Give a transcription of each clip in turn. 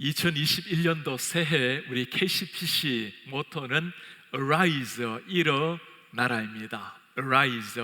2021년도 새해 우리 KCPC 모토는 Arise, 일어나라입니다. Arise.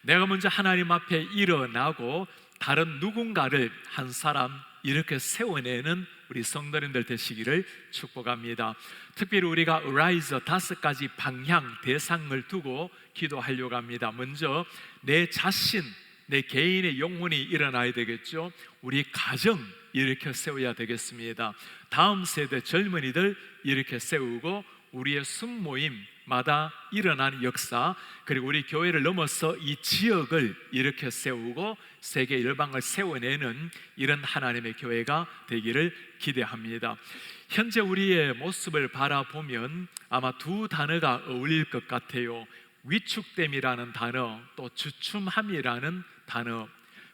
내가 먼저 하나님 앞에 일어나고 다른 누군가를 한 사람 이렇게 세워내는 우리 성도님들 되시기를 축복합니다. 특별히 우리가 Arise 5가지 방향, 대상을 두고 기도하려고 합니다. 먼저 내 자신, 내 개인의 영혼이 일어나야 되겠죠. 우리 가정 이렇게 세워야 되겠습니다. 다음 세대 젊은이들 이렇게 세우고 우리의 순모임마다 일어나는 역사, 그리고 우리 교회를 넘어서 이 지역을 이렇게 세우고 세계 열방을 세워내는 이런 하나님의 교회가 되기를 기대합니다. 현재 우리의 모습을 바라보면 아마 두 단어가 어울릴 것 같아요. 위축됨이라는 단어, 또 주춤함이라는 단어.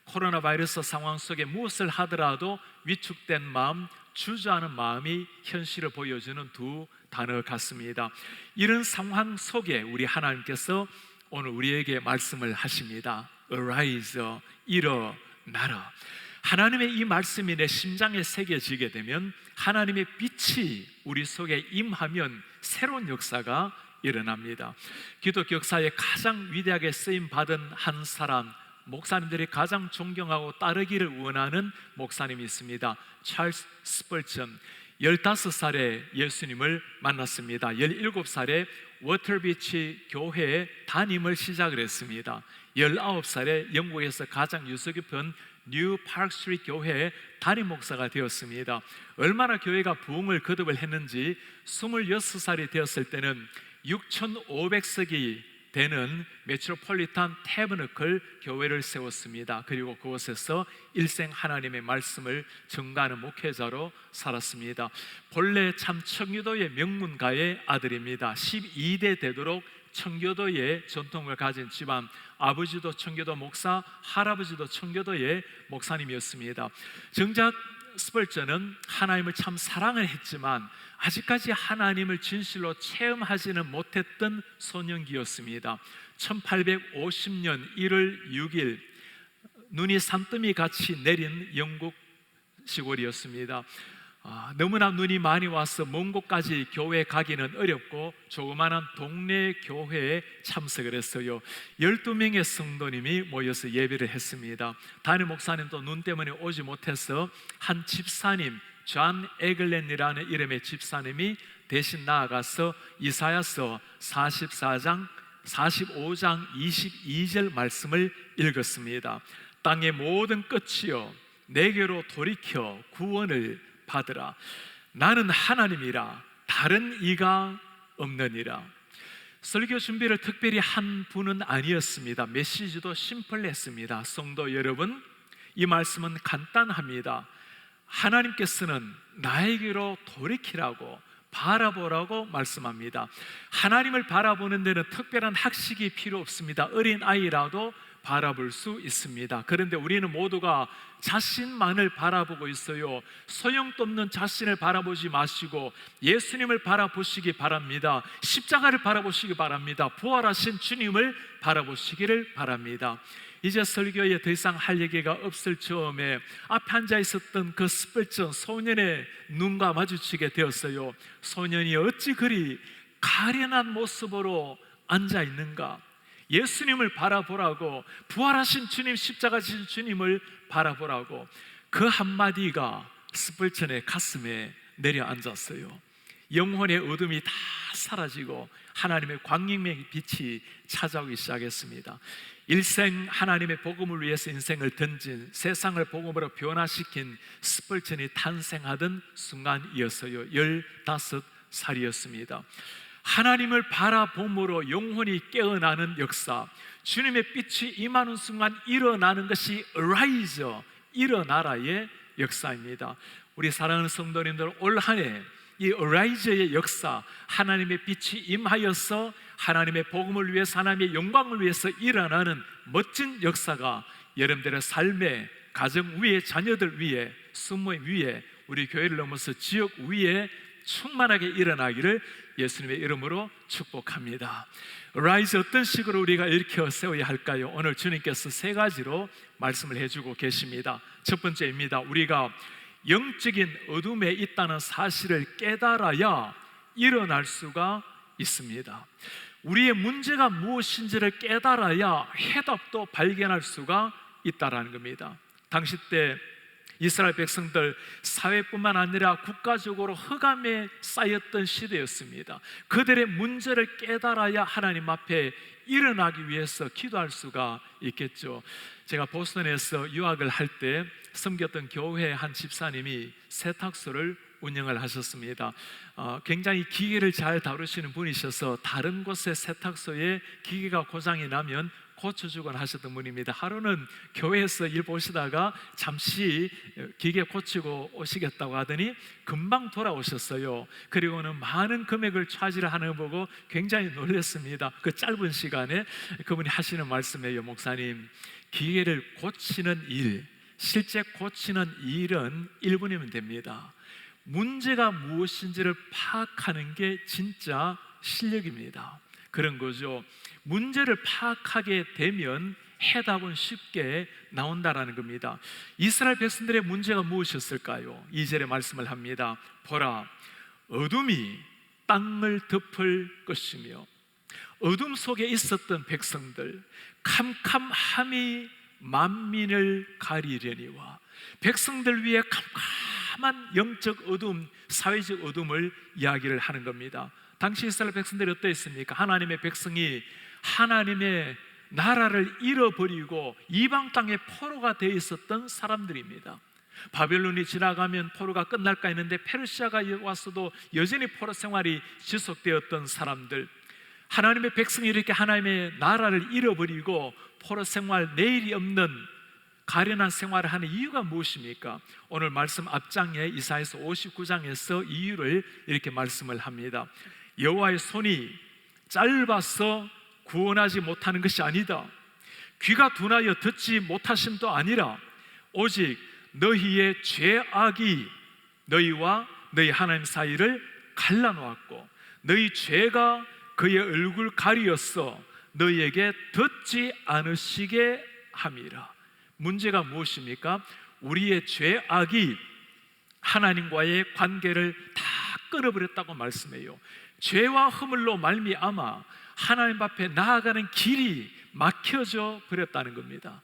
코로나 바이러스 상황 속에 무엇을 하더라도 위축된 마음, 주저하는 마음이 현실을 보여주는 두 단어 같습니다. 이런 상황 속에 우리 하나님께서 오늘 우리에게 말씀을 하십니다. Arise, 일어나라. 하나님의 이 말씀이 내 심장에 새겨지게 되면 하나님의 빛이 우리 속에 임하면 새로운 역사가 일어납니다. 기독교 역사에 가장 위대하게 쓰임받은 한 사람, 목사님들이 가장 존경하고 따르기를 원하는 목사님이 있습니다. 찰스 스펄전. 15살에 예수님을 만났습니다. 17살에 워터비치 교회에 담임을 시작을 했습니다. 19살에 영국에서 가장 유서 깊은 뉴 파크 스트리트 교회의 담임 목사가 되었습니다. 얼마나 교회가 부흥을 거듭을 했는지 26살이 되었을 때는 6,500석이 되는 메트로폴리탄 태버너클 교회를 세웠습니다. 그리고 그곳에서 일생 하나님의 말씀을 전가하는 목회자로 살았습니다. 본래 참 청교도의 명문가의 아들입니다. 12대 되도록 청교도의 전통을 가진 집안, 아버지도 청교도 목사, 할아버지도 청교도의 목사님이었습니다. 정작 스펄전은 하나님을 참 사랑을 했지만 아직까지 하나님을 진실로 체험하지는 못했던 소년기였습니다. 1850년 1월 6일 눈이 산더미 같이 내린 영국 시골이었습니다. 너무나 눈이 많이 와서 먼 곳까지 교회에 가기는 어렵고 조그마한 동네 교회에 참석을 했어요. 12명의 성도님이 모여서 예배를 했습니다. 담임 목사님도 눈 때문에 오지 못해서 한 집사님, 존 에글렌이라는 이름의 집사님이 대신 나아가서 이사야서 44장 45장 22절 말씀을 읽었습니다. 땅의 모든 끝이여 내게로 돌이켜 구원을 받으라. 나는 하나님이라 다른 이가 없느니라. 설교 준비를 특별히 한 분은 아니었습니다. 메시지도 심플했습니다. 성도 여러분, 이 말씀은 간단합니다. 하나님께서는 나에게로 돌이키라고 바라보라고 말씀합니다. 하나님을 바라보는 데는 특별한 학식이 필요 없습니다. 어린아이라도 바라볼 수 있습니다. 그런데 우리는 모두가 자신만을 바라보고 있어요. 소용도 없는 자신을 바라보지 마시고 예수님을 바라보시기 바랍니다. 십자가를 바라보시기 바랍니다. 부활하신 주님을 바라보시기를 바랍니다. 이제 설교에 더 이상 할 얘기가 없을 즈음에 앞에 앉아 있었던 그 스펄전 소년의 눈과 마주치게 되었어요. 소년이 어찌 그리 가련한 모습으로 앉아 있는가? 예수님을 바라보라고, 부활하신 주님, 십자가 지신 주님을 바라보라고. 그 한마디가 스펄전의 가슴에 내려앉았어요. 영혼의 어둠이 다 사라지고 하나님의 광명의 빛이 찾아오기 시작했습니다. 일생 하나님의 복음을 위해서 인생을 던진, 세상을 복음으로 변화시킨 스펄전이 탄생하던 순간이었어요. 15살이었습니다. 하나님을 바라봄으로 영혼이 깨어나는 역사, 주님의 빛이 임하는 순간 일어나는 것이 Arise, 일어나라의 역사입니다. 우리 사랑하는 성도님들, 올 한 해 이 Arise의 역사, 하나님의 빛이 임하여서 하나님의 복음을 위해서, 하나님의 영광을 위해서 일어나는 멋진 역사가 여러분들의 삶에, 가정 위에, 자녀들 위에, 순모임 위에, 우리 교회를 넘어서 지역 위에 충만하게 일어나기를 예수님의 이름으로 축복합니다. Arise, 어떤 식으로 우리가 일으켜 세워야 할까요? 오늘 주님께서 3가지로 말씀을 해주고 계십니다. 첫 번째입니다. 우리가 영적인 어둠에 있다는 사실을 깨달아야 일어날 수가 있습니다. 우리의 문제가 무엇인지를 깨달아야 해답도 발견할 수가 있다는 겁니다. 당시 때 이스라엘 백성들 사회뿐만 아니라 국가적으로 흑암에 쌓였던 시대였습니다. 그들의 문제를 깨달아야 하나님 앞에 일어나기 위해서 기도할 수가 있겠죠. 제가 보스턴에서 유학을 할 때 섬겼던 교회 한 집사님이 세탁소를 운영을 하셨습니다. 굉장히 기계를 잘 다루시는 분이셔서 다른 곳의 세탁소에 기계가 고장이 나면 고쳐주곤 하셨던 분입니다. 하루는 교회에서 일 보시다가 잠시 기계 고치고 오시겠다고 하더니 금방 돌아오셨어요. 그리고는 많은 금액을 차지를 하는 거 보고 굉장히 놀랐습니다. 그 짧은 시간에 그분이 하시는 말씀이에요. 목사님, 기계를 고치는 일, 실제 고치는 일은 1분이면 됩니다. 문제가 무엇인지를 파악하는 게 진짜 실력입니다. 그런 거죠. 문제를 파악하게 되면 해답은 쉽게 나온다라는 겁니다. 이스라엘 백성들의 문제가 무엇이었을까요? 2절에 말씀을 합니다. 보라, 어둠이 땅을 덮을 것이며, 어둠 속에 있었던 백성들, 캄캄함이 만민을 가리려니와, 백성들 위에 캄캄한 영적 어둠, 사회적 어둠을 이야기를 하는 겁니다. 당시 이스라엘 백성들이 어떠했습니까? 하나님의 백성이 하나님의 나라를 잃어버리고 이방 땅에 포로가 되어 있었던 사람들입니다. 바벨론이 지나가면 포로가 끝날까 했는데 페르시아가 왔어도 여전히 포로 생활이 지속되었던 사람들, 하나님의 백성이 이렇게 하나님의 나라를 잃어버리고 포로 생활, 내일이 없는 가련한 생활을 하는 이유가 무엇입니까? 오늘 말씀 앞장에 이사야서 59장에서 이유를 이렇게 말씀을 합니다. 여호와의 손이 짧아서 구원하지 못하는 것이 아니다. 귀가 둔하여 듣지 못하심도 아니라 오직 너희의 죄악이 너희와 너희 하나님 사이를 갈라놓았고 너희 죄가 그의 얼굴 가리었어 너희에게 듣지 않으시게 함이라. 문제가 무엇입니까? 우리의 죄악이 하나님과의 관계를 다 끊어버렸다고 말씀해요. 죄와 허물로 말미암아 하나님 앞에 나아가는 길이 막혀져 버렸다는 겁니다.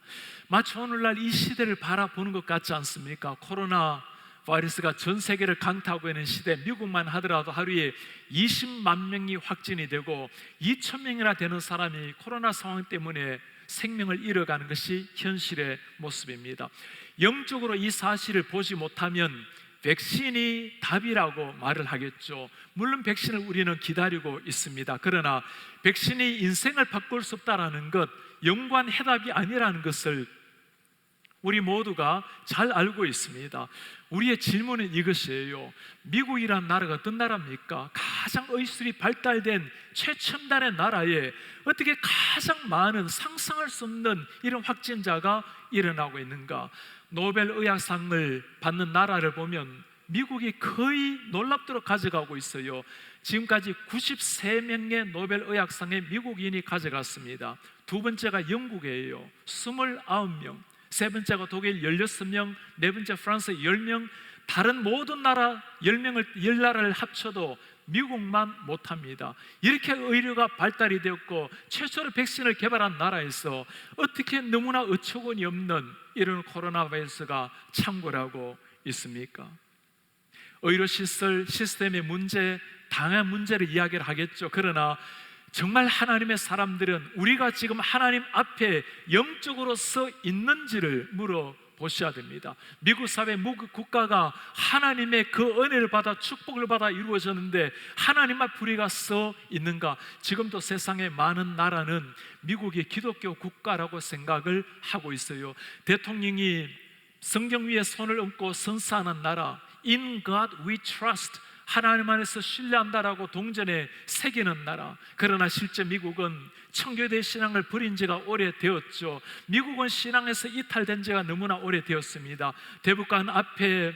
마치 오늘날 이 시대를 바라보는 것 같지 않습니까? 코로나 바이러스가 전 세계를 강타하고 있는 시대, 미국만 하더라도 하루에 20만 명이 확진이 되고 2,000명이나 되는 사람이 코로나 상황 때문에 생명을 잃어가는 것이 현실의 모습입니다. 영적으로 이 사실을 보지 못하면 백신이 답이라고 말을 하겠죠. 물론 백신을 우리는 기다리고 있습니다. 그러나 백신이 인생을 바꿀 수 없다는 것, 영구한 해답이 아니라는 것을 우리 모두가 잘 알고 있습니다. 우리의 질문은 이것이에요. 미국이란 나라가 어떤 나라입니까? 가장 의술이 발달된 최첨단의 나라에 어떻게 가장 많은 상상할 수 없는 이런 확진자가 일어나고 있는가? 노벨 의학상을 받는 나라를 보면 미국이 거의 놀랍도록 가져가고 있어요. 지금까지 93명의 노벨 의학상에 미국인이 가져갔습니다. 두 번째가 영국이에요. 29명. 세 번째가 독일 16명, 네 번째 프랑스 10명, 다른 모든 나라 10나라를 합쳐도 미국만 못합니다. 이렇게 의료가 발달이 되었고 최초로 백신을 개발한 나라에서 어떻게 너무나 어처구니 없는 이런 코로나 바이러스가 창궐하고 있습니까? 의료 시설, 시스템의 문제, 다양한 문제를 이야기를 하겠죠. 그러나 정말 하나님의 사람들은 우리가 지금 하나님 앞에 영적으로 서 있는지를 물어보셔야 됩니다. 미국 사회, 미국 국가가 하나님의 그 은혜를 받아 축복을 받아 이루어졌는데 하나님 앞에 우리가 서 있는가? 지금도 세상의 많은 나라는 미국이 기독교 국가라고 생각을 하고 있어요. 대통령이 성경 위에 손을 얹고 선사하는 나라, In God we trust, 하나님 안에서 신뢰한다라고 동전에 새기는 나라. 그러나 실제 미국은 청교대 신앙을 버린 지가 오래되었죠. 미국은 신앙에서 이탈된 지가 너무나 오래되었습니다. 대법관 앞에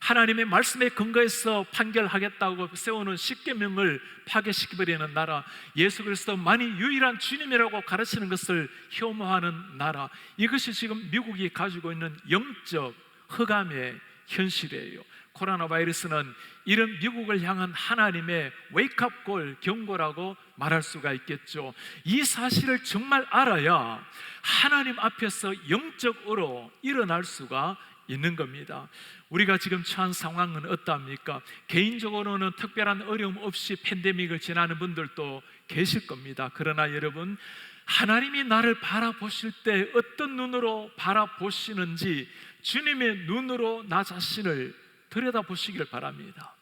하나님의 말씀에 근거해서 판결하겠다고 세우는 십계명을 파괴시켜버리는 나라, 예수 그리스도만이 유일한 주님이라고 가르치는 것을 혐오하는 나라, 이것이 지금 미국이 가지고 있는 영적 흑암의 현실이에요. 코로나 바이러스는 이런 미국을 향한 하나님의 웨이크업 콜, 경고라고 말할 수가 있겠죠. 이 사실을 정말 알아야 하나님 앞에서 영적으로 일어날 수가 있는 겁니다. 우리가 지금 처한 상황은 어떠합니까? 개인적으로는 특별한 어려움 없이 팬데믹을 지나는 분들도 계실 겁니다. 그러나 여러분, 하나님이 나를 바라보실 때 어떤 눈으로 바라보시는지 주님의 눈으로 나 자신을 들여다보시기를 바랍니다.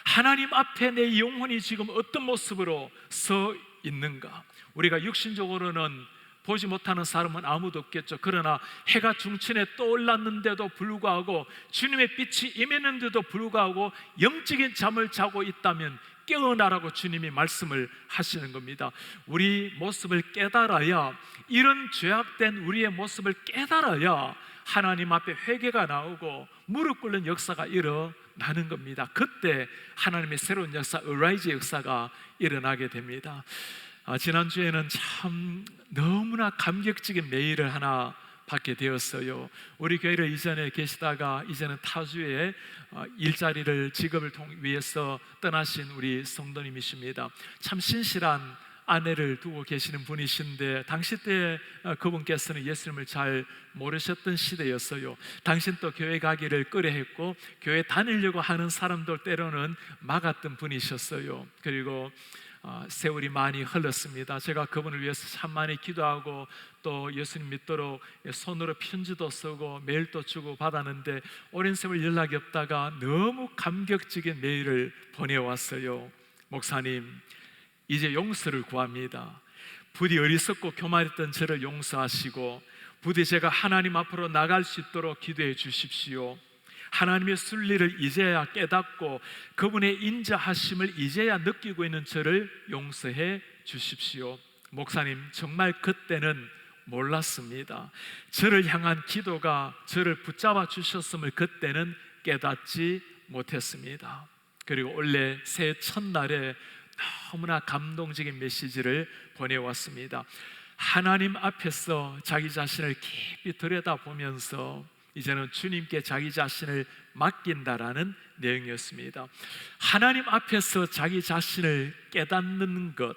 하나님 앞에 내 영혼이 지금 어떤 모습으로 서 있는가? 우리가 육신적으로는 보지 못하는 사람은 아무도 없겠죠. 그러나 해가 중천에 떠올랐는데도 불구하고, 주님의 빛이 임했는데도 불구하고 영적인 잠을 자고 있다면 깨어나라고 주님이 말씀을 하시는 겁니다. 우리 모습을 깨달아야, 이런 죄악된 우리의 모습을 깨달아야 하나님 앞에 회개가 나오고 무릎 꿇는 역사가 일어나는 겁니다. 그때 하나님의 새로운 역사, 어라이즈 역사가 일어나게 됩니다. 지난주에는 참 너무나 감격적인 메일을 하나 받게 되었어요. 우리 교회를 이전에 계시다가 이제는 타주에 일자리를, 직업을 위해서 떠나신 우리 성도님이십니다. 참 신실한 아내를 두고 계시는 분이신데, 당시 때 그분께서는 예수님을 잘 모르셨던 시대였어요. 당신 또 교회 가기를 꺼려했고 교회 다니려고 하는 사람들 때로는 막았던 분이셨어요. 그리고 세월이 많이 흘렀습니다. 제가 그분을 위해서 참 많이 기도하고 또 예수님 믿도록 손으로 편지도 쓰고 메일도 주고 받았는데, 오랜 세월 연락이 없다가 너무 감격적인 메일을 보내왔어요. 목사님, 이제 용서를 구합니다. 부디 어리석고 교만했던 저를 용서하시고 부디 제가 하나님 앞으로 나갈 수 있도록 기도해 주십시오. 하나님의 순리를 이제야 깨닫고 그분의 인자하심을 이제야 느끼고 있는 저를 용서해 주십시오. 목사님, 정말 그때는 몰랐습니다. 저를 향한 기도가 저를 붙잡아 주셨음을 그때는 깨닫지 못했습니다. 그리고 원래 새해 첫날에 너무나 감동적인 메시지를 보내왔습니다. 하나님 앞에서 자기 자신을 깊이 들여다보면서 이제는 주님께 자기 자신을 맡긴다라는 내용이었습니다. 하나님 앞에서 자기 자신을 깨닫는 것,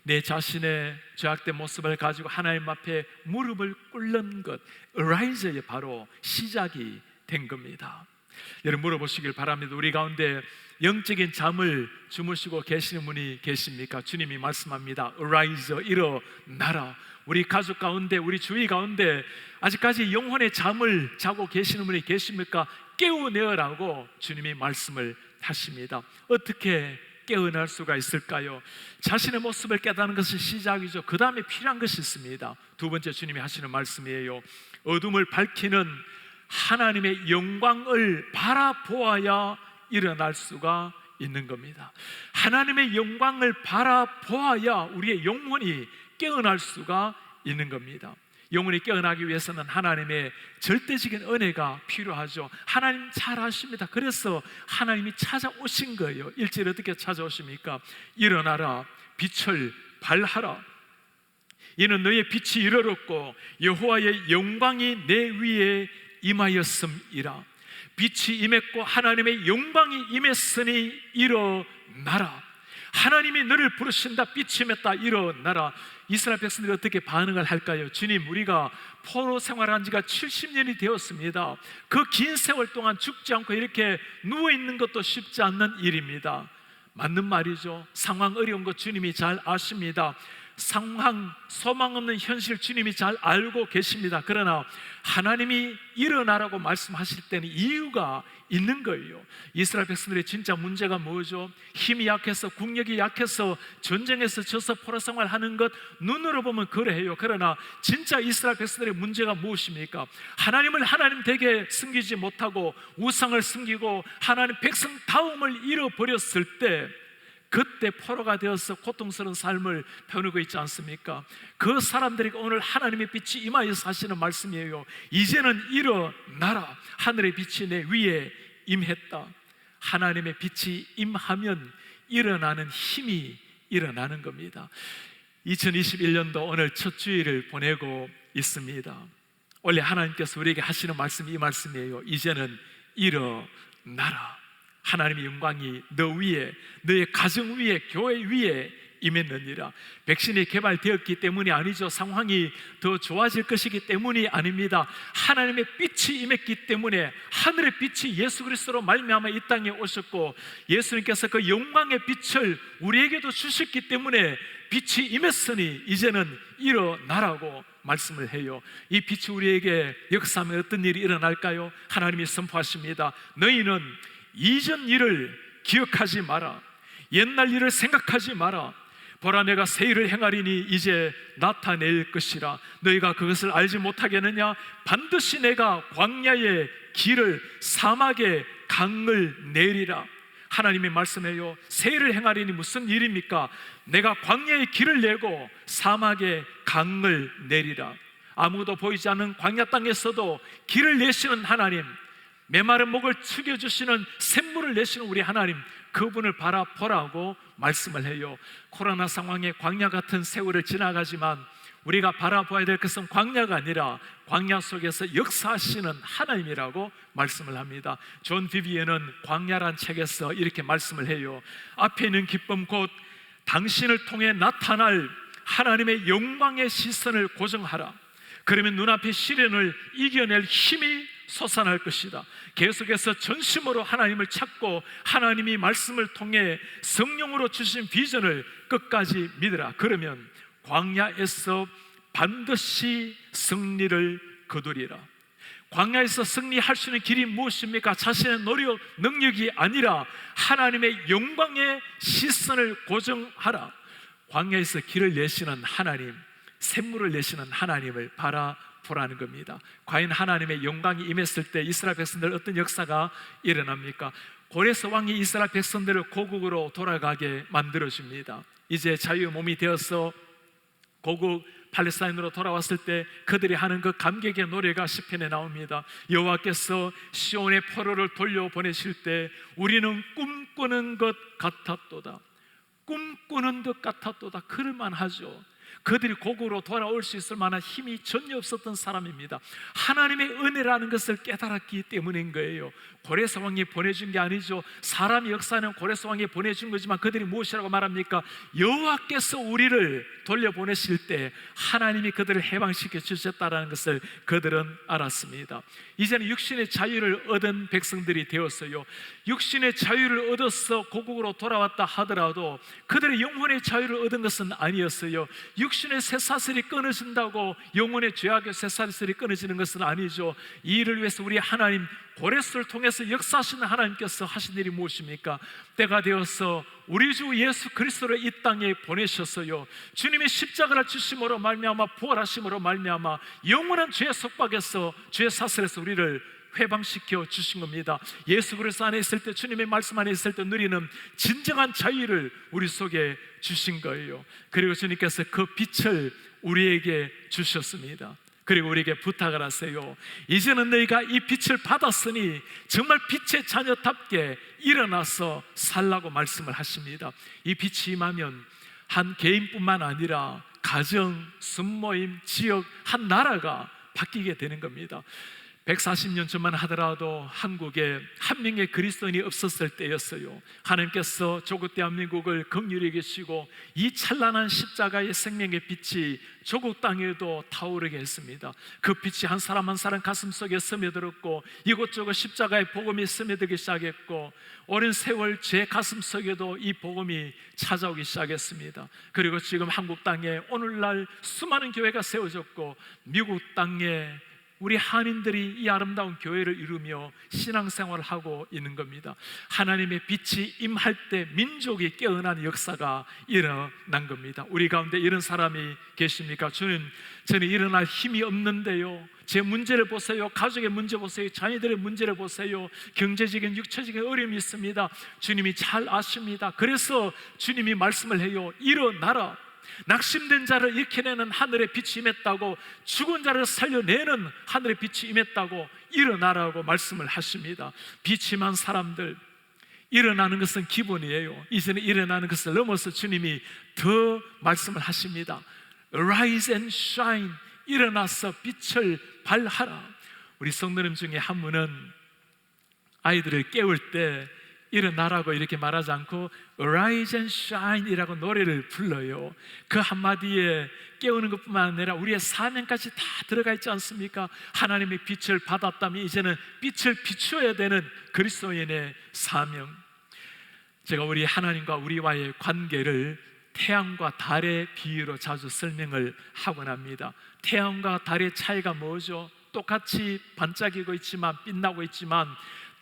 내 자신의 죄악된 모습을 가지고 하나님 앞에 무릎을 꿇는 것, 어라이즈의 바로 시작이 된 겁니다. 여러분, 물어보시길 바랍니다. 우리 가운데 영적인 잠을 주무시고 계시는 분이 계십니까? 주님이 말씀합니다. Arise, 일어나라. 우리 가족 가운데, 우리 주위 가운데 아직까지 영혼의 잠을 자고 계시는 분이 계십니까? 깨어내라고 주님이 말씀을 하십니다. 어떻게 깨어날 수가 있을까요? 자신의 모습을 깨닫는 것이 시작이죠. 그 다음에 필요한 것이 있습니다. 두 번째 주님이 하시는 말씀이에요. 어둠을 밝히는 하나님의 영광을 바라보아야 일어날 수가 있는 겁니다. 하나님의 영광을 바라보아야 우리의 영혼이 깨어날 수가 있는 겁니다. 영혼이 깨어나기 위해서는 하나님의 절대적인 은혜가 필요하죠. 하나님 잘 아십니다. 그래서 하나님이 찾아오신 거예요. 일절 어떻게 찾아오십니까? 일어나라, 빛을 발하라. 이는 너의 빛이 이르렀고 여호와의 영광이 내 위에 임하였음이라. 빛이 임했고 하나님의 영광이 임했으니 일어나라. 하나님이 너를 부르신다. 빛이 임했다. 일어나라. 이스라엘 백성들이 어떻게 반응을 할까요? 주님, 우리가 포로 생활한 지가 70년이 되었습니다. 그 긴 세월 동안 죽지 않고 이렇게 누워있는 것도 쉽지 않는 일입니다. 맞는 말이죠. 상황 어려운 거 주님이 잘 아십니다. 상황, 소망 없는 현실 주님이 잘 알고 계십니다. 그러나 하나님이 일어나라고 말씀하실 때는 이유가 있는 거예요. 이스라엘 백성들의 진짜 문제가 뭐죠? 힘이 약해서, 국력이 약해서, 전쟁에서 져서 포로 생활하는 것 눈으로 보면 그래요. 그러나 진짜 이스라엘 백성들의 문제가 무엇입니까? 하나님을 하나님 되게 섬기지 못하고 우상을 섬기고 하나님 백성다움을 잃어버렸을 때, 그때 포로가 되어서 고통스러운 삶을 배우고 있지 않습니까? 그 사람들에게 오늘 하나님의 빛이 임하여서 하시는 말씀이에요. 이제는 일어나라. 하늘의 빛이 내 위에 임했다. 하나님의 빛이 임하면 일어나는 힘이 일어나는 겁니다. 2021년도 오늘 첫 주일을 보내고 있습니다. 원래 하나님께서 우리에게 하시는 말씀이 이 말씀이에요. 이제는 일어나라. 하나님의 영광이 너 위에, 너의 가정 위에, 교회 위에 임했느니라. 백신이 개발되었기 때문이 아니죠. 상황이 더 좋아질 것이기 때문이 아닙니다. 하나님의 빛이 임했기 때문에, 하늘의 빛이 예수 그리스도로 말미암아 이 땅에 오셨고, 예수님께서 그 영광의 빛을 우리에게도 주셨기 때문에 빛이 임했으니 이제는 일어나라고 말씀을 해요. 이 빛이 우리에게 역사하면 어떤 일이 일어날까요? 하나님이 선포하십니다. 너희는 이전 일을 기억하지 마라. 옛날 일을 생각하지 마라. 보라, 내가 새 일을 행하리니 이제 나타낼 것이라. 너희가 그것을 알지 못하겠느냐? 반드시 내가 광야의 길을, 사막의 강을 내리라. 하나님이 말씀해요. 새 일을 행하리니 무슨 일입니까? 내가 광야의 길을 내고 사막의 강을 내리라. 아무도 보이지 않는 광야 땅에서도 길을 내시는 하나님, 메마른 목을 축여주시는 샘물을 내시는 우리 하나님, 그분을 바라보라고 말씀을 해요. 코로나 상황에 광야 같은 세월을 지나가지만 우리가 바라봐야 될 것은 광야가 아니라 광야 속에서 역사하시는 하나님이라고 말씀을 합니다. 존 비비에는 광야란 책에서 이렇게 말씀을 해요. 앞에 있는 기쁨 곧 당신을 통해 나타날 하나님의 영광의 시선을 고정하라. 그러면 눈앞의 시련을 이겨낼 힘이 솟아날 것이다. 계속해서 전심으로 하나님을 찾고 하나님이 말씀을 통해 성령으로 주신 비전을 끝까지 믿으라. 그러면 광야에서 반드시 승리를 거두리라. 광야에서 승리할 수 있는 길이 무엇입니까? 자신의 노력, 능력이 아니라 하나님의 영광의 시선을 고정하라. 광야에서 길을 내시는 하나님, 샘물을 내시는 하나님을 바라보라는 겁니다. 과연 하나님의 영광이 임했을 때 이스라엘 백성들 어떤 역사가 일어납니까? 고레스 왕이 이스라엘 백성들을 고국으로 돌아가게 만들어줍니다. 이제 자유의 몸이 되어서 고국 팔레스타인으로 돌아왔을 때 그들이 하는 그 감격의 노래가 시편에 나옵니다. 여호와께서 시온의 포로를 돌려보내실 때 우리는 꿈꾸는 것 같았도다. 꿈꾸는 것 같았도다. 그럴만하죠. 그들이 고국으로 돌아올 수 있을 만한 힘이 전혀 없었던 사람입니다. 하나님의 은혜라는 것을 깨달았기 때문인 거예요. 고레스 왕이 보내준 게 아니죠. 사람이 역사는 고레스 왕이 보내준 거지만 그들이 무엇이라고 말합니까? 여호와께서 우리를 돌려보내실 때 하나님이 그들을 해방시켜 주셨다는 것을 그들은 알았습니다. 이제는 육신의 자유를 얻은 백성들이 되었어요. 육신의 자유를 얻어서 고국으로 돌아왔다 하더라도 그들의 영혼의 자유를 얻은 것은 아니었어요. 육신의 쇠사슬이 끊어진다고 영혼의 죄악의 쇠사슬이 끊어지는 것은 아니죠. 이 일을 위해서 우리 하나님, 고레스를 통해서 역사하시는 하나님께서 하신 일이 무엇입니까? 때가 되어서 우리 주 예수 그리스도를 이 땅에 보내셨어요. 주님의 십자가를 주심으로 말미암아, 부활하심으로 말미암아 영원한 죄의 속박에서, 죄의 사슬에서 우리를 회방시켜 주신 겁니다. 예수 그리스도 안에 있을 때, 주님의 말씀 안에 있을 때 누리는 진정한 자유를 우리 속에 주신 거예요. 그리고 주님께서 그 빛을 우리에게 주셨습니다. 그리고 우리에게 부탁을 하세요. 이제는 너희가 이 빛을 받았으니 정말 빛의 자녀답게 일어나서 살라고 말씀을 하십니다. 이 빛이 임하면 한 개인뿐만 아니라 가정, 순모임, 지역, 한 나라가 바뀌게 되는 겁니다. 140년 전만 하더라도 한국에 한 명의 그리스도인이 없었을 때였어요. 하나님께서 조국 대한민국을 긍휼히 여기시고 이 찬란한 십자가의 생명의 빛이 조국 땅에도 타오르게 했습니다. 그 빛이 한 사람 한 사람 가슴 속에 스며들었고 이곳저곳 십자가의 복음이 스며들기 시작했고 오랜 세월 제 가슴 속에도 이 복음이 찾아오기 시작했습니다. 그리고 지금 한국 땅에 오늘날 수많은 교회가 세워졌고 미국 땅에 우리 한인들이 이 아름다운 교회를 이루며 신앙생활을 하고 있는 겁니다. 하나님의 빛이 임할 때 민족이 깨어나는 역사가 일어난 겁니다. 우리 가운데 이런 사람이 계십니까? 주님, 저는 일어날 힘이 없는데요, 제 문제를 보세요, 가족의 문제 보세요, 자녀들의 문제를 보세요, 경제적인 육체적인 어려움이 있습니다. 주님이 잘 아십니다. 그래서 주님이 말씀을 해요. 일어나라. 낙심된 자를 일으켜내는 하늘의 빛이 임했다고, 죽은 자를 살려내는 하늘의 빛이 임했다고, 일어나라고 말씀을 하십니다. 빛이 임한 사람들, 일어나는 것은 기본이에요. 이제는 일어나는 것을 넘어서 주님이 더 말씀을 하십니다. Arise and shine. 일어나서 빛을 발하라. 우리 성도님 중에 한 분은 아이들을 깨울 때 일어나라고 이렇게 말하지 않고 Arise and shine 이라고 노래를 불러요. 그 한마디에 깨우는 것뿐만 아니라 우리의 사명까지 다 들어가 있지 않습니까? 하나님의 빛을 받았다면 이제는 빛을 비추어야 되는 그리스도인의 사명. 제가 우리 하나님과 우리와의 관계를 태양과 달의 비유로 자주 설명을 하곤 합니다. 태양과 달의 차이가 뭐죠? 똑같이 반짝이고 있지만, 빛나고 있지만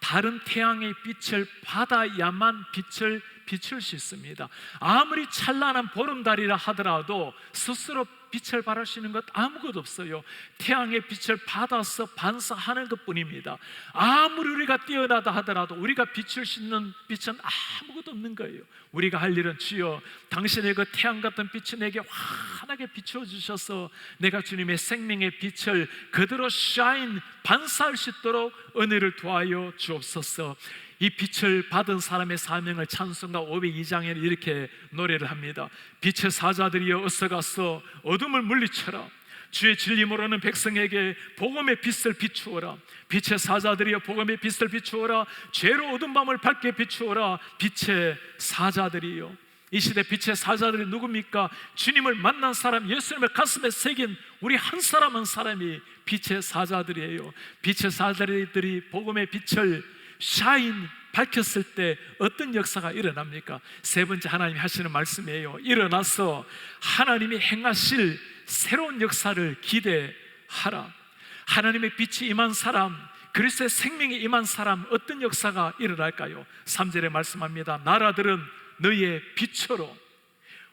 다른 태양의 빛을 받아야만 빛을 비출 수 있습니다. 아무리 찬란한 보름달이라 하더라도 스스로 빛을 발할 수 있는 것 아무것도 없어요. 태양의 빛을 받아서 반사하는 것 뿐입니다. 아무리 우리가 뛰어나다 하더라도 우리가 비출 수 있는 빛은 아무것도 없는 거예요. 우리가 할 일은 주여 당신의 그 태양 같은 빛을 내게 환하게 비추어 주셔서 내가 주님의 생명의 빛을 그대로 샤인 반사할 수 있도록 은혜를 도하여 주옵소서. 이 빛을 받은 사람의 사명을 찬송가 502장에 이렇게 노래를 합니다. 빛의 사자들이여 어서 가서 어둠을 물리쳐라. 주의 진리 모르는 백성에게 복음의 빛을 비추어라. 빛의 사자들이여 복음의 빛을 비추어라. 죄로 어두운 밤을 밝게 비추어라. 빛의 사자들이여. 이 시대 빛의 사자들이 누굽니까? 주님을 만난 사람, 예수님을 가슴에 새긴 우리 한 사람 한 사람이 빛의 사자들이에요. 빛의 사자들이 복음의 빛을 샤인 밝혔을 때 어떤 역사가 일어납니까? 세 번째 하나님이 하시는 말씀이에요. 일어나서 하나님이 행하실 새로운 역사를 기대하라. 하나님의 빛이 임한 사람, 그리스도의 생명이 임한 사람, 어떤 역사가 일어날까요? 3절에 말씀합니다. 나라들은 너희의 빛으로,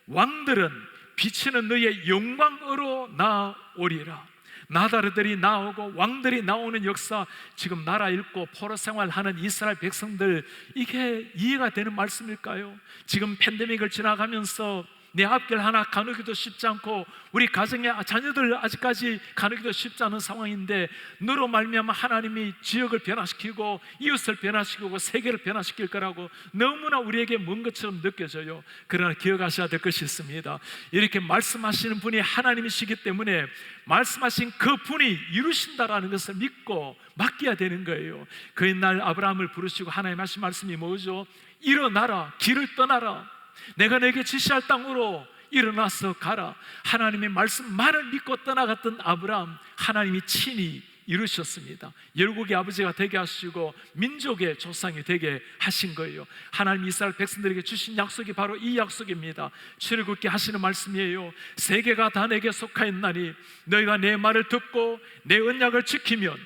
왕들은 비치는 너희의 영광으로 나오리라. 나다르들이 나오고 왕들이 나오는 역사, 지금 나라 잃고 포로 생활하는 이스라엘 백성들, 이게 이해가 되는 말씀일까요? 지금 팬데믹을 지나가면서 내 앞길 하나 가누기도 쉽지 않고 우리 가정의 자녀들 아직까지 가누기도 쉽지 않은 상황인데 너로 말미암아 하나님이 지역을 변화시키고 이웃을 변화시키고 세계를 변화시킬 거라고 너무나 우리에게 먼 것처럼 느껴져요. 그러나 기억하셔야 될 것이 있습니다. 이렇게 말씀하시는 분이 하나님이시기 때문에 말씀하신 그 분이 이루신다라는 것을 믿고 맡겨야 되는 거예요. 그 옛날 아브라함을 부르시고 하나님 하신 말씀이 뭐죠? 일어나라, 길을 떠나라, 내가 내게 지시할 땅으로 일어나서 가라. 하나님의 말씀만을 믿고 떠나갔던 아브라함, 하나님이 친히 이루셨습니다. 열국의 아버지가 되게 하시고 민족의 조상이 되게 하신 거예요. 하나님 이스라엘 백성들에게 주신 약속이 바로 이 약속입니다. 출애굽기 하시는 말씀이에요. 세계가 다 내게 속하였나니 너희가 내 말을 듣고 내 언약을 지키면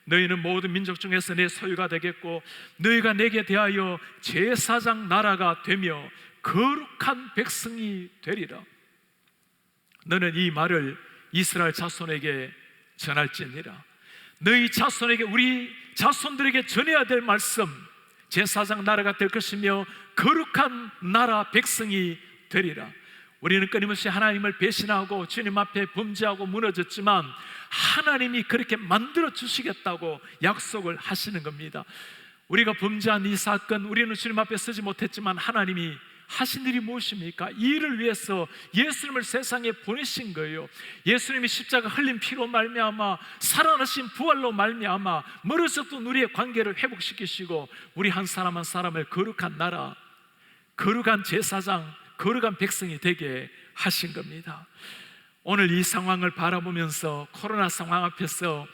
너희는 모든 민족 중에서 내 소유가 되겠고 너희가 내게 대하여 제사장 나라가 되며 거룩한 백성이 되리라. 너는 이 말을 이스라엘 자손에게 전할지니라. 너희 자손에게, 우리 자손들에게 전해야 될 말씀, 제사장 나라가 될 것이며 거룩한 나라 백성이 되리라. 우리는 끊임없이 하나님을 배신하고 주님 앞에 범죄하고 무너졌지만 하나님이 그렇게 만들어 주시겠다고 약속을 하시는 겁니다. 우리가 범죄한 이 사건, 우리는 주님 앞에 서지 못했지만 하나님이 하신 일이 무엇입니까? 이 일을 위해서 예수님을 세상에 보내신 거예요. 예수님이 십자가 흘린 피로 말미암아 살아나신 부활로 말미암아 멀어졌던 우리의 관계를 회복시키시고 우리 한 사람 한 사람을 거룩한 나라, 거룩한 제사장, 거룩한 백성이 되게 하신 겁니다. 오늘 이 상황을 바라보면서 코로나 상황 앞에서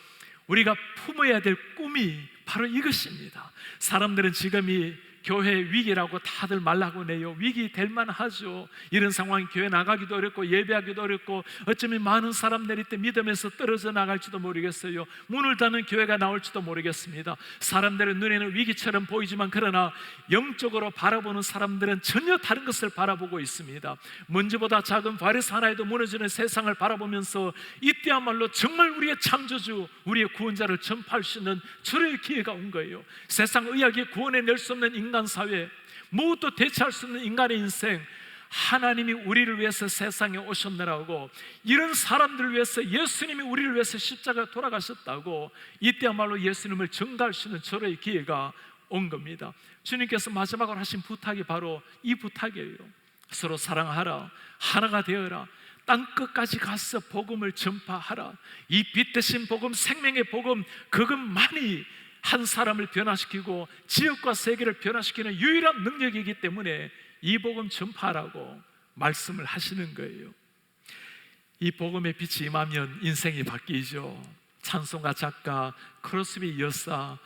우리가 품어야 될 꿈이 바로 이것입니다. 사람들은 지금이 교회 위기라고 다들 말하고 내요. 위기 될 만하죠. 이런 상황이 교회 나가기도 어렵고 예배하기도 어렵고 어쩌면 많은 사람들이 때 믿음에서 떨어져 나갈지도 모르겠어요. 문을 닫는 교회가 나올지도 모르겠습니다. 사람들의 눈에는 위기처럼 보이지만 그러나 영적으로 바라보는 사람들은 전혀 다른 것을 바라보고 있습니다. 먼지보다 작은 바리스 하나에도 무너지는 세상을 바라보면서 이때야말로 정말 우리의 창조주, 우리의 구원자를 전파할 수 있는 절호의 기회가 온 거예요. 세상 의학이 구원해낼 수 없는 인간 사회, 무엇도 대체할 수 없는 인간의 인생, 하나님이 우리를 위해서 세상에 오셨느라고, 이런 사람들을 위해서 예수님이 우리를 위해서 십자가에 돌아가셨다고 이때야말로 예수님을 전가할 수 있는 절호의 기회가 온 겁니다. 주님께서 마지막으로 하신 부탁이 바로 이 부탁이에요. 서로 사랑하라, 하나가 되어라, 땅끝까지 가서 복음을 전파하라. 이 빛 대신 복음, 생명의 복음, 그것만이 한 사람을 변화시키고 지역과 세계를 변화시키는 유일한 능력이기 때문에 이 복음 전파하라고 말씀을 하시는 거예요. 이 복음의 빛이 임하면 인생이 바뀌죠. 찬송가 작가 크로스비 여사,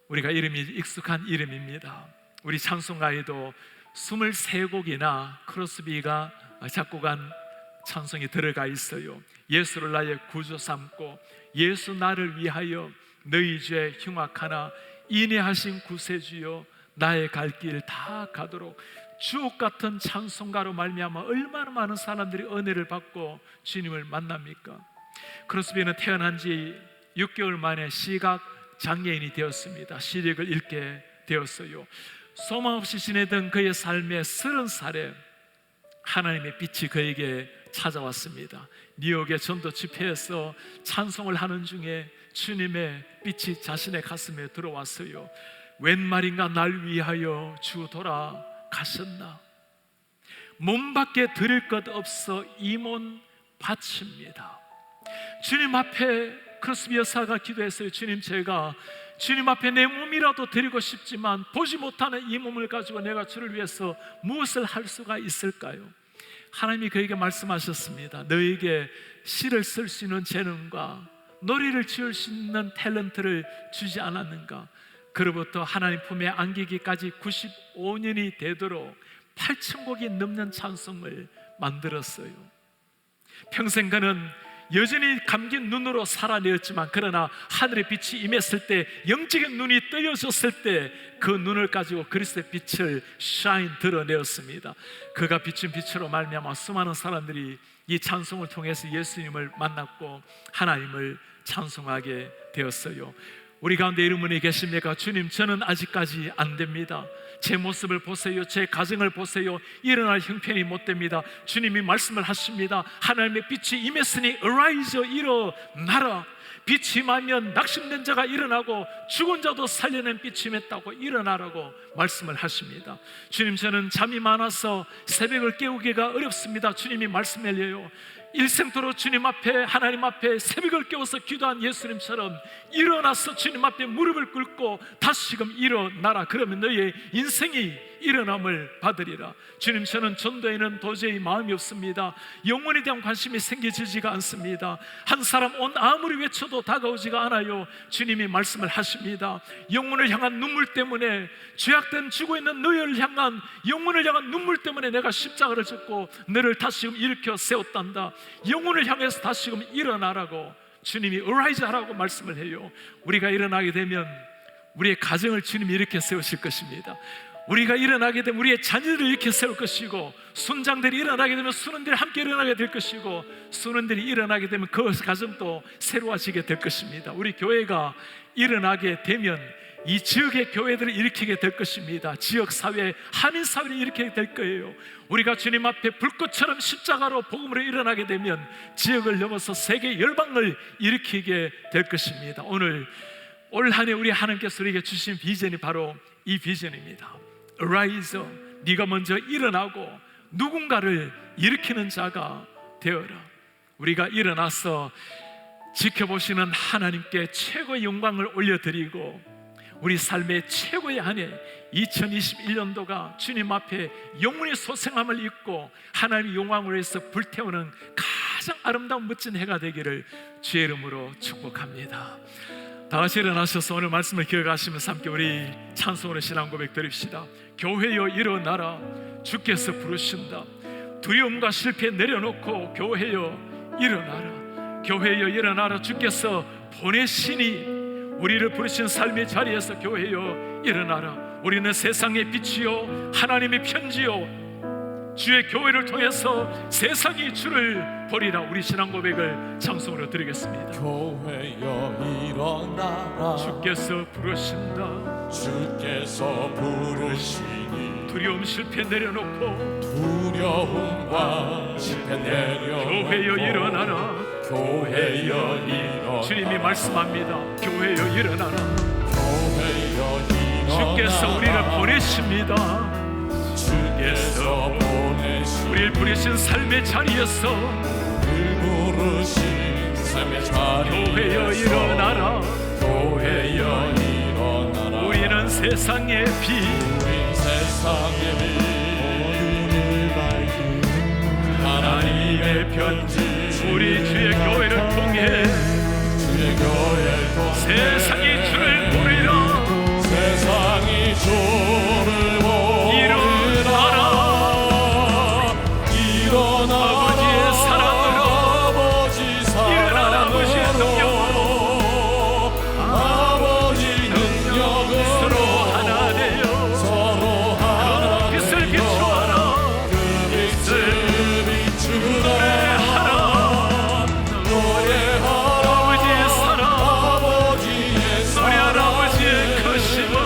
우리가 이름이 익숙한 이름입니다. 우리 찬송가에도 23곡이나 크로스비가 작곡한 찬송이 들어가 있어요. 예수를 나의 구주 삼고 예수 나를 위하여 너희 죄 흉악하나 인애하신 구세주여 나의 갈 길 다 가도록, 주옥 같은 찬송가로 말미암아 얼마나 많은 사람들이 은혜를 받고 주님을 만납니까? 크로스비는 태어난 지 6개월 만에 시각 장애인이 되었습니다. 시력을 잃게 되었어요. 소망 없이 지내던 그의 삶의 30살에 하나님의 빛이 그에게 찾아왔습니다. 뉴욕의 전도 집회에서 찬송을 하는 중에 주님의 빛이 자신의 가슴에 들어왔어요. 웬 말인가 날 위하여 주 돌아가셨나. 몸밖에 드릴 것 없어 이 몸 바칩니다. 주님 앞에 크로스비 여사가 기도했어요. 주님, 제가 주님 앞에 내 몸이라도 드리고 싶지만 보지 못하는 이 몸을 가지고 내가 주를 위해서 무엇을 할 수가 있을까요? 하나님이 그에게 말씀하셨습니다. 너에게 시를 쓸 수 있는 재능과 노래를 지을 수 있는 탤런트를 주지 않았는가? 그로부터 하나님 품에 안기기까지 95년이 되도록 8,000곡이 넘는 찬송을 만들었어요. 평생 그는 여전히 감긴 눈으로 살아내었지만, 그러나 하늘의 빛이 임했을 때, 영적인 눈이 뜨여졌을 때 그 눈을 가지고 그리스도의 빛을 드러내었습니다. 그가 비춘 빛으로 말미암아 수많은 사람들이 이 찬송을 통해서 예수님을 만났고 하나님을 찬송하게 되었어요. 우리 가운데 이런 분이 계십니까? 주님, 저는 아직까지 안 됩니다. 제 모습을 보세요. 제 가정을 보세요. 일어날 형편이 못 됩니다. 주님이 말씀을 하십니다. 하나님의 빛이 임했으니 arise, 일어나라. 빛이 임하면 낙심된 자가 일어나고 죽은 자도 살려낸 빛이 임했다고 일어나라고 말씀을 하십니다. 주님, 저는 잠이 많아서 새벽을 깨우기가 어렵습니다. 주님이 말씀해요. 일생토록 주님 앞에, 하나님 앞에 새벽을 깨워서 기도한 예수님처럼 일어나서 주님 앞에 무릎을 꿇고 다시금 일어나라. 그러면 너의 인생이 일어남을 받으리라. 주님, 저는 전도에는 도저히 마음이 없습니다. 영혼에 대한 관심이 생겨지지가 않습니다. 한 사람 온 아무리 외쳐도 다가오지가 않아요. 주님이 말씀을 하십니다. 영혼을 향한 눈물 때문에, 죄악된 죽어있는 너희를 향한, 영혼을 향한 눈물 때문에 내가 십자가를 졌고 너를 다시금 일으켜 세웠단다. 영혼을 향해서 다시금 일어나라고 주님이 arise 하라고 말씀을 해요. 우리가 일어나게 되면 우리의 가정을 주님이 일으켜 세우실 것입니다. 우리가 일어나게 되면 우리의 자녀들을 일으켜 세울 것이고, 순장들이 일어나게 되면 순원들이 함께 일어나게 될 것이고, 순원들이 일어나게 되면 그 가정도 새로워지게 될 것입니다. 우리 교회가 일어나게 되면 이 지역의 교회들을 일으키게 될 것입니다. 지역사회, 한인사회를 일으키게 될 거예요. 우리가 주님 앞에 불꽃처럼 십자가로 복음으로 일어나게 되면 지역을 넘어서 세계 열방을 일으키게 될 것입니다. 오늘 올 한 해 우리 하나님께서 우리에게 주신 비전이 바로 이 비전입니다. Arise, 네가 먼저 일어나고 누군가를 일으키는 자가 되어라. 우리가 일어나서 지켜보시는 하나님께 최고의 영광을 올려드리고, 우리 삶의 최고의 한 해 2021년도가 주님 앞에 영원히 소생함을 입고 하나님의 영광을 위해서 불태우는 가장 아름다운 멋진 해가 되기를 주의 이름으로 축복합니다. 다 같이 일어나셔서 오늘 말씀을 기억하시면서 함께 우리 찬송으로 신앙 고백 드립시다. 교회여 일어나라, 주께서 부르신다. 두려움과 실패 내려놓고 교회여 일어나라. 교회여 일어나라, 주께서 보내시니 우리를 부르신 삶의 자리에서 교회여 일어나라. 우리는 세상의 빛이요 하나님의 편지요, 주의 교회를 통해서 세상이 주를 보리라. 우리 신앙 고백을 찬송으로 드리겠습니다. 교회여 일어나라, 주께서 부르신다. 주께서 부르시니 두려움 실패 내려놓고 두려움과 실패 내려놓고 교회여 일어나라. 교회여 일어나라. 주님이 말씀합니다. 교회여 일어나라. 교회여 일어나라. 주께서 우리를 보내십니다. 주께서 보내시니 우리를 부르신 삶의 자리에서 부르신 삶의 자리에서 교회여 일어나라. 교회여 일어나라. 세상의 빛 우린 세상의 빛 하나님의 편지 우리 주의 교회를 통해 주의 교회를 통해 세상이 주를 보리라 세상이 주를 보리라 일어나라 아버지의 사랑으로 아버지 일어나라 아버지의 사랑으로 아버지 능력으로 서로 하나 되어 서로 하나 빛을 비추어라 그 빛을 비추라 노래하라 아버지의 사랑 아버지의 노래하라 사랑 아버지의 크심을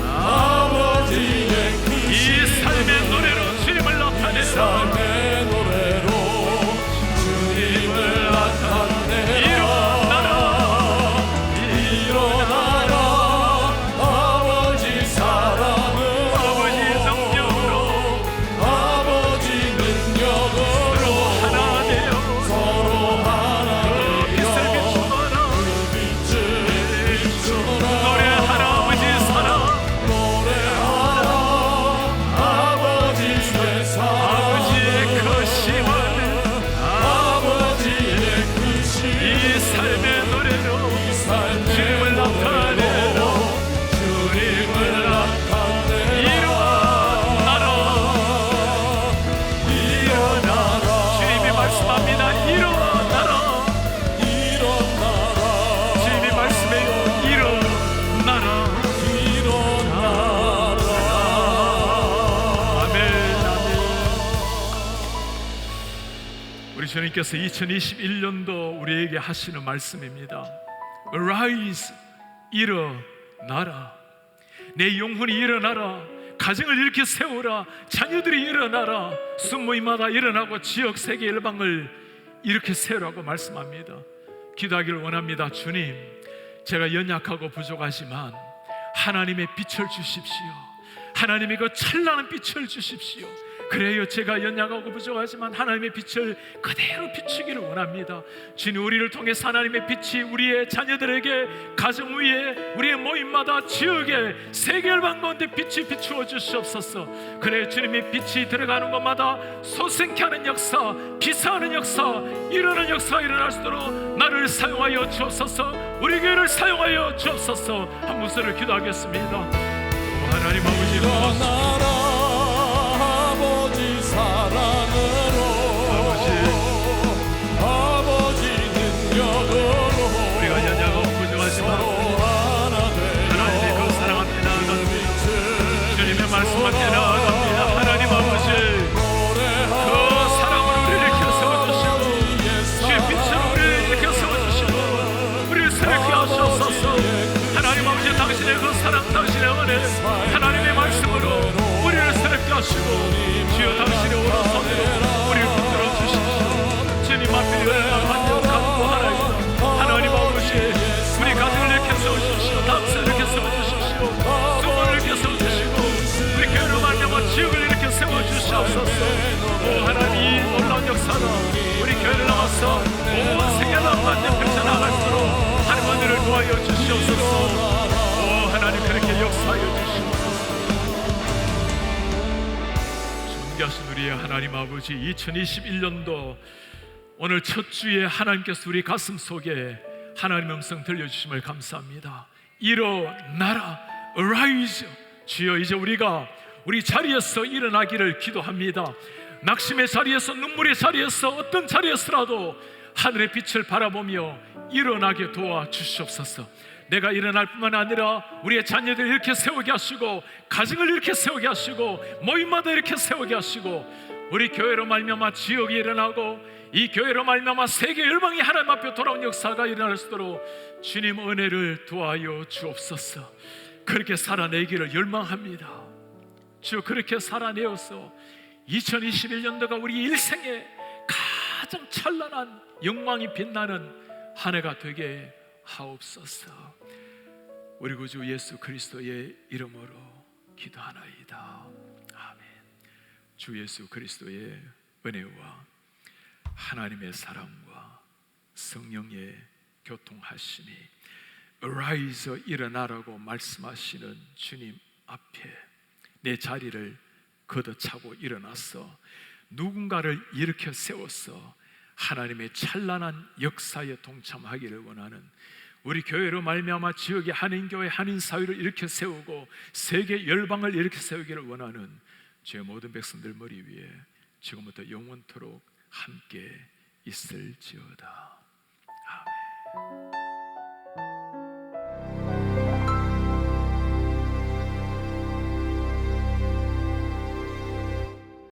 아버지의 그 이 삶의 노래로 주님을 나타내라 삶의 노래로 주님을 나타내라 일어나라 아버지 사랑으로 아버지의 능력으로 아버지 능력으로 하나 되어 서로 하나 빛을 비추어라 빛을 비추라 노래하라 아버지의 사랑 노래하라 아버지의 사랑 아버지의 크심을 아버지의 크신 이 삶의 노래로 주님을 나타내라 주님을 나타내라 일어나라 주님이 말씀합니다. 일어나라 일어나라 주님이 말씀해요. 일어나라 아멘 아멘. 우리 주님께서 2021년도 우리에게 하시는 말씀입니다. Arise, 일어나라. 내 영혼이 일어나라. 가정을 이렇게 세우라. 자녀들이 일어나라. 순모임마다 일어나고 지역 세계 일방을 이렇게 세우라고 말씀합니다. 기도하기를 원합니다. 주님, 제가 연약하고 부족하지만 하나님의 빛을 주십시오. 하나님의 그 찬란한 빛을 주십시오. 그래요, 제가 연약하고 부족하지만 하나님의 빛을 그대로 비추기를 원합니다. 주님, 우리를 통해서 하나님의 빛이 우리의 자녀들에게, 가정 위에, 우리의 모임마다, 지역에, 세계 열방 가운데 빛이 비추어 주시옵소서. 그래요, 주님의 빛이 들어가는 곳마다 솟생케 하는 역사, 비사하는 역사, 이루는 역사가 일어날 수 있도록 나를 사용하여 주옵소서. 우리 교회를 사용하여 주옵소서. 한 목소리를 기도하겠습니다. 하나님 아버지, 일어나라 아버지 사랑으로 아버지 능력으로 우리가 연약하고 부족하지만 하나 되어 하나님의 그 사랑 앞에 나아갑니다. 빛을 주님의 말씀 앞에 나아갑니다. 하나님 아버지, 그 사랑으로 우리를 이렇게 세워주시고 주의 빛으로 우리를 이렇게 세워주시고 우리를 새롭게 하시옵소서. 하나님 아버지, 당신의 그 사랑, 당신의 은혜, 하나님의 말씀으로 우리를 새롭게 하시고 주여 당신의 오른손으로 우리를 붙들어 주십시오. 주님 앞에 열망하며 간구하나이다. 하나님 아버지, 우리 가정을 이렇게 세워주십시오. 당신을 이렇게 세워주십시오. 수고를 이렇게 세워주시고 우리 교회로 말미암아 지역을 이렇게 세워주시옵소서. 오 하나님, 이 놀라운 역사가 우리 교회를 나와서 온 세계를 한반대 펼쳐나갈수록 하나님 은혜를 도와여 주시옵소서. 오 하나님, 그렇게 역사하여 주시옵소서. 존귀하신 우리의 하나님 아버지, 2021년도 오늘 첫 주에 하나님께서 우리 가슴 속에 하나님의 음성 들려주심을 감사합니다. 일어나라, Arise. 주여, 이제 우리가 우리 자리에서 일어나기를 기도합니다. 낙심의 자리에서, 눈물의 자리에서, 어떤 자리에서라도 하늘의 빛을 바라보며 일어나게 도와주시옵소서. 내가 일어날 뿐만 아니라 우리의 자녀들 이렇게 세우게 하시고, 가정을 이렇게 세우게 하시고, 모임마다 이렇게 세우게 하시고, 우리 교회로 말미암아 지역이 일어나고, 이 교회로 말미암아 세계 열방이 하나님 앞에 돌아온 역사가 일어날 수 있도록 주님 은혜를 도와여 주옵소서. 그렇게 살아내기를 열망합니다. 주여, 그렇게 살아내어서 2021년도가 우리 일생에 가장 찬란한 영광이 빛나는 한 해가 되게 하옵소서. 우리 구주 예수 그리스도의 이름으로 기도하나이다. 아멘. 주 예수 그리스도의 은혜와 하나님의 사랑과 성령의 교통하심이 Arise, 일어나라고 말씀하시는 주님 앞에 내 자리를 걷어차고 일어났어 누군가를 일으켜 세웠어 하나님의 찬란한 역사에 동참하기를 원하는 우리 교회로 말미암아 지역의 한인교회 한인사회를 일으켜 세우고 세계 열방을 일으켜 세우기를 원하는 주의 모든 백성들 머리 위에 지금부터 영원토록 함께 있을지어다.